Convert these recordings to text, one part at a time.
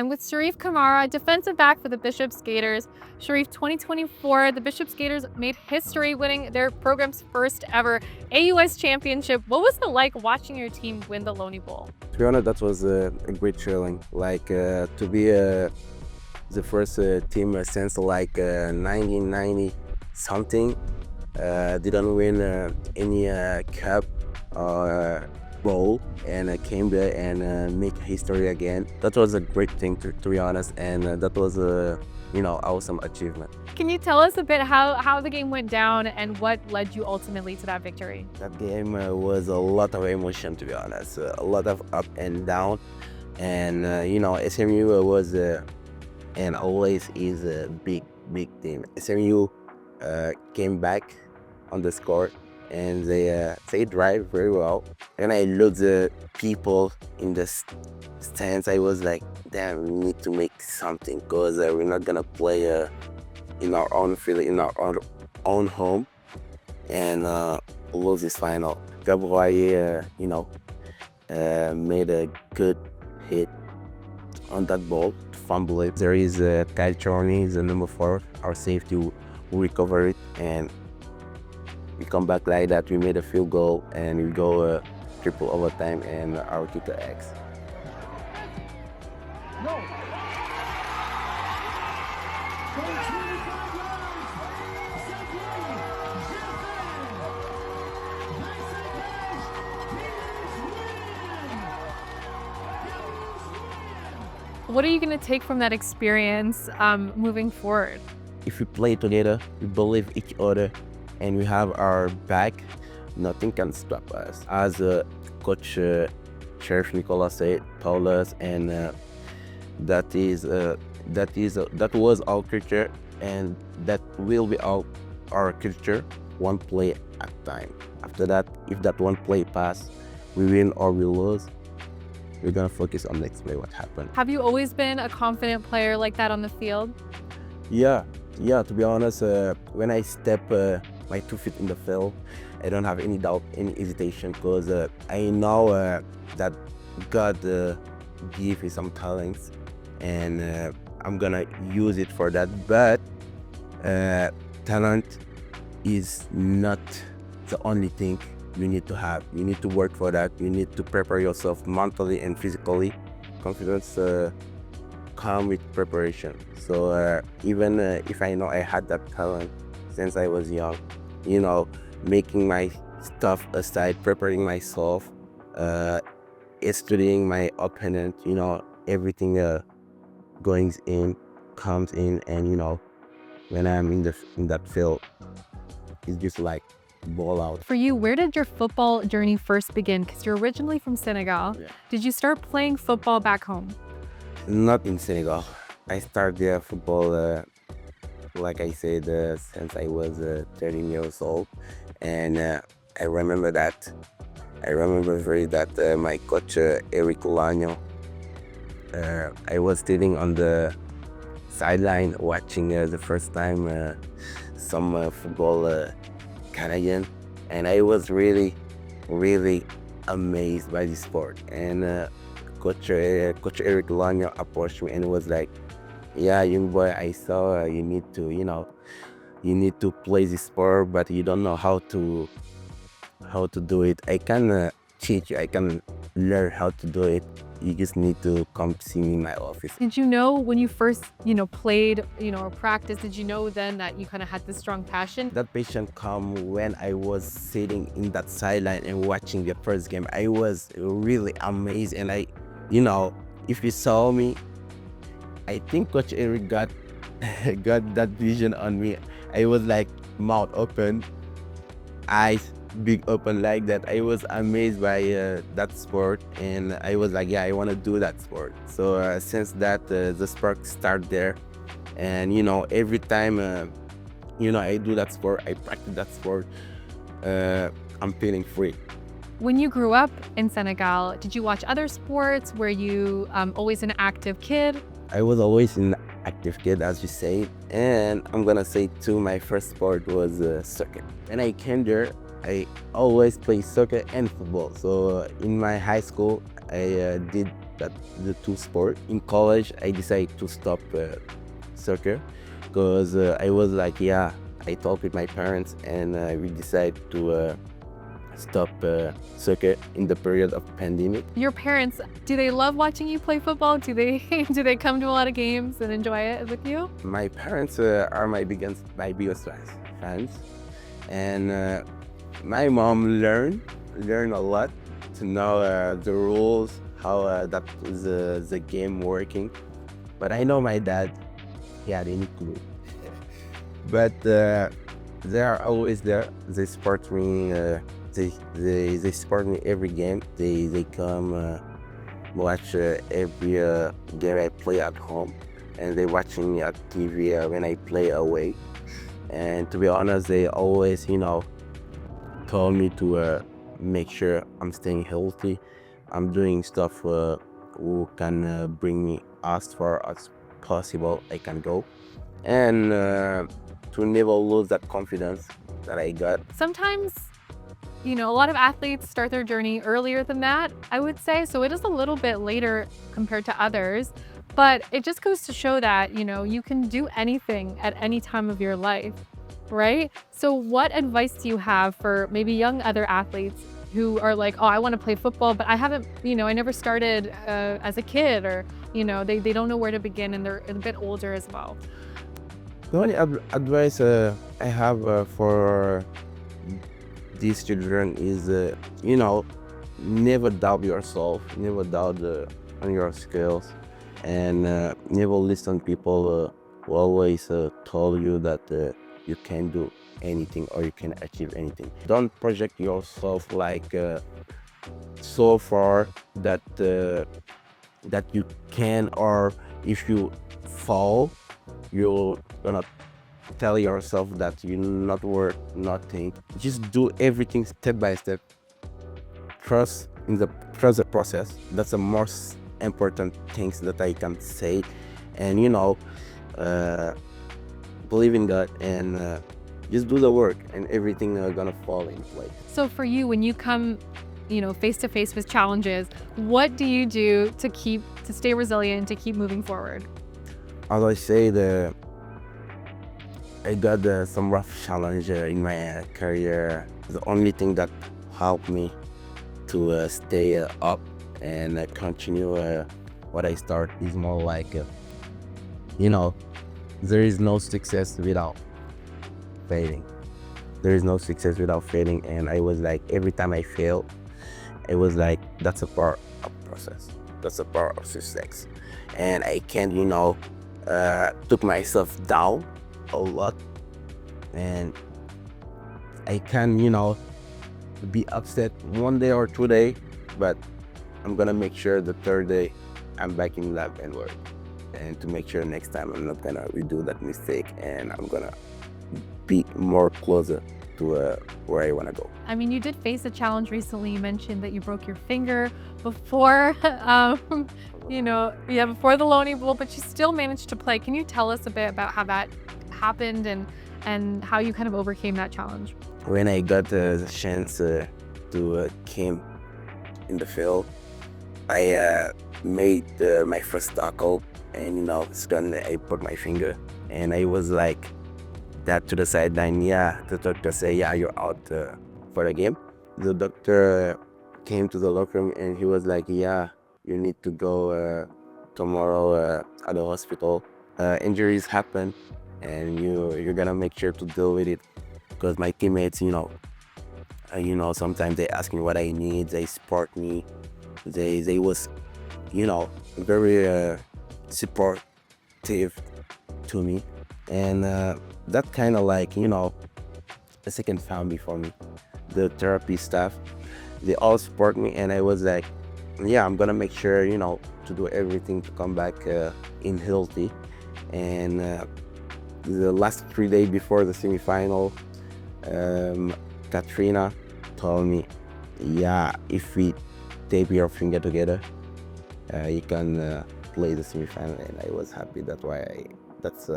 I'm with Cherif Camara, defensive back for the Bishops Gaiters. Cherif, 2024, the Bishops Gaiters made history winning their program's first ever AUS championship. What was it like watching your team win the Loney Bowl? To be honest, that was a great feeling. To be the first team since 1990 something, didn't win any cup or bowl, and came there and make history again. That was a great thing to be honest, and that was a awesome achievement. Can you tell us a bit how the game went down and what led you ultimately to that victory? That game was a lot of emotion, to be honest, a lot of up and down, and SMU was and always is a big team. SMU came back on the score, and they drive very well. And I looked the people in the stands. I was like, damn, we need to make something, because we're not gonna play in our own field, in our own home, and lose this final. Gabriel, made a good hit on that ball to fumble it. There is Kyle Chorney, the number 4, our safety, who recovered it, and we come back like that. We made a field goal, and we go triple overtime, and our kicker X. No. What are you going to take from that experience moving forward? If we play together, we believe each other, and we have our back, nothing can stop us. As Coach Cherif Nicola said, Paulus, and that was our culture, and that will be our culture, one play at a time. After that, if that one play pass, we win or we lose, we're gonna focus on next play, what happened. Have you always been a confident player like that on the field? Yeah, to be honest, when I step my 2 feet in the field, I don't have any doubt, any hesitation, because I know that God gave me some talents, and I'm gonna use it for that. But talent is not the only thing you need to have. You need to work for that. You need to prepare yourself mentally and physically. Confidence come with preparation. So even if I know I had that talent since I was young, making my stuff aside, preparing myself, studying my opponent, everything comes in, and when I'm in that field, it's just like ball out. For you, where did your football journey first begin? Because you're originally from Senegal. Yeah. Did you start playing football back home? Not in Senegal. I started football, like I said, since I was 13 years old, and I remember that my coach Eric Lagno, I was sitting on the sideline watching the first time some football Canadian, and I was really amazed by the sport. And Coach Eric Lagno approached me and was like, "Yeah, young boy, I saw you need to play this sport, but you don't know how to do it. I can teach you. I can learn how to do it. You just need to come see me in my office." Did you know when you first, played, or practiced, did you know then that you kind of had this strong passion? That passion come when I was sitting in that sideline and watching the first game. I was really amazed, and if you saw me, I think Coach Eric got that vision on me. I was like mouth open, eyes big open like that. I was amazed by that sport, and I was like, yeah, I want to do that sport. So since that, the spark started there, and every time I do that sport, I practice that sport, I'm feeling free. When you grew up in Senegal, did you watch other sports? Were you always an active kid? I was always an active kid, as you say, and I'm gonna say too, my first sport was soccer. When I came there, I always play soccer and football. So in my high school, I did that the two sport. In college, I decided to stop soccer because I was like, yeah, I talked with my parents and we decided to stop soccer in the period of pandemic. Your parents, do they love watching you play football? Do they do they come to a lot of games and enjoy it with you? My parents are my biggest fans, and my mom learned a lot to know the rules, how the game working. But I know my dad, he had any clue. But they are always there. They support me. They support me every game. They come watch every game I play at home, and they watching me at TV when I play away. And to be honest, they always, told me to make sure I'm staying healthy. I'm doing stuff who can bring me as far as possible I can go, and to never lose that confidence that I got. Sometimes, a lot of athletes start their journey earlier than that, I would say. So it is a little bit later compared to others, but it just goes to show that, you can do anything at any time of your life, right? So what advice do you have for maybe young other athletes who are like, oh, I want to play football, but I haven't, I never started as a kid, or, they don't know where to begin and they're a bit older as well? The only advice I have for these children is, never doubt yourself, never doubt on your skills, and never listen to people who always tell you that you can do anything or you can achieve anything. Don't project yourself like so far that you can, or if you fall, you're gonna tell yourself that you're not worth nothing. Just do everything step by step. Trust the process. That's the most important things that I can say. And believe in God and just do the work, and everything gonna fall in place. So for you, when you come, face to face with challenges, what do you do to stay resilient, to keep moving forward? As I say, I got some rough challenge in my career. The only thing that helped me to stay up and continue what I start is more like, there is no success without failing. There is no success without failing. And I was like, every time I fail, it was like, that's a part of process. That's a part of success. And I can't, took myself down a lot, and I can, be upset one day or 2 days, but I'm gonna make sure the third day I'm back in lab and work, and to make sure next time I'm not gonna redo that mistake, and I'm gonna be more closer to where I wanna go. I mean, you did face a challenge recently. You mentioned that you broke your finger before, before the Lonely Bowl, but you still managed to play. Can you tell us a bit about how that happened and how you kind of overcame that challenge? When I got the chance to came in the field, I made my first tackle, and suddenly I broke my finger, and I was like that to the sideline. Yeah, the doctor said, yeah, you're out for the game. The doctor came to the locker room and he was like, yeah, you need to go tomorrow at the hospital. Injuries happen, and you're gonna make sure to deal with it, because my teammates, sometimes they ask me what I need, they support me, they was, very supportive to me, and that kind of like, a second family for me. The therapy staff, they all support me, and I was like, yeah, I'm gonna make sure, to do everything to come back in healthy. And the last 3 days before the semifinal, Katrina told me, yeah, if we tape your finger together, you can play the semifinal. And I was happy. That's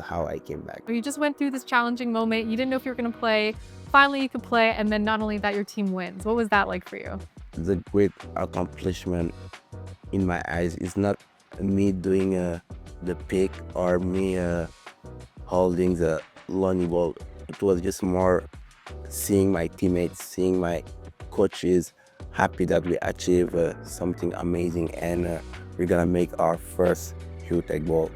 how I came back. You just went through this challenging moment. You didn't know if you were going to play. Finally, you could play. And then not only that, your team wins. What was that like for you? The great accomplishment in my eyes. It's not me doing the pick or me holding the lonely ball. It was just more seeing my teammates, seeing my coaches happy that we achieved something amazing, and we're gonna make our first tech ball.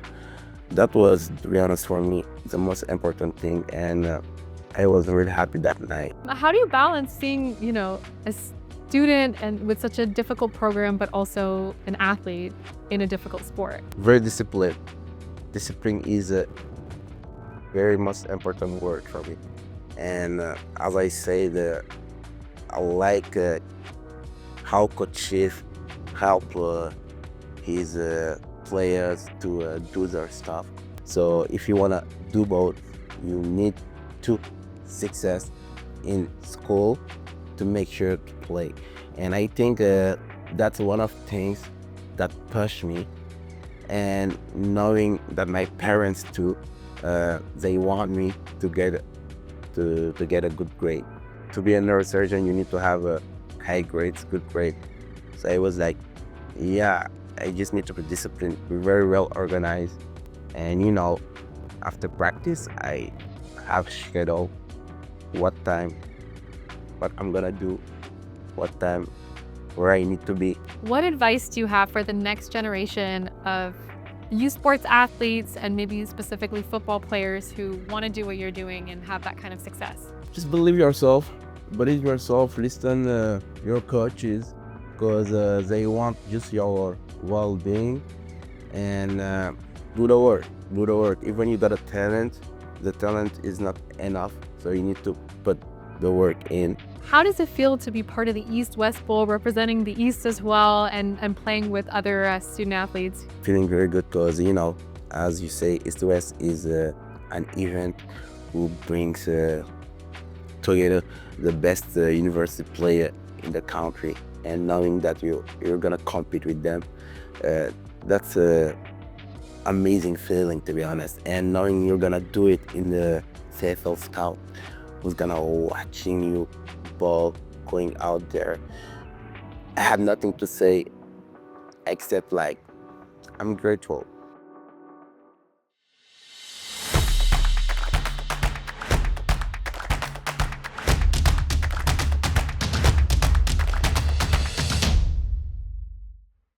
That was, to be honest, for me, the most important thing, and I was really happy that night. How do you balance seeing, a student and with such a difficult program, but also an athlete in a difficult sport? Very disciplined. Discipline is a very most important word for me. And as I said, I like how Coach Chef help his players to do their stuff. So if you wanna do both, you need to success in school to make sure to play. And I think that's one of the things that pushed me. And knowing that my parents too, they want me to get a good grade. To be a neurosurgeon, you need to have a high grades, good grade. So I was like, yeah, I just need to be disciplined, be very well organized. And after practice, I have schedule what time, what I'm gonna do, what time, where I need to be. What advice do you have for the next generation of youth sports athletes and maybe specifically football players who want to do what you're doing and have that kind of success? Just believe yourself. Believe yourself. Listen your coaches, because they want just your well-being, and do the work. Do the work. Even you got a talent, the talent is not enough. So you need to put the work in. How does it feel to be part of the East-West Bowl, representing the East as well, and playing with other student athletes? Feeling very good because, as you say, East-West is an event who brings together the best university player in the country. And knowing that you're going to compete with them, that's an amazing feeling, to be honest. And knowing you're going to do it in the CFL Scout, who's going to watching you ball going out there. I have nothing to say except I'm grateful.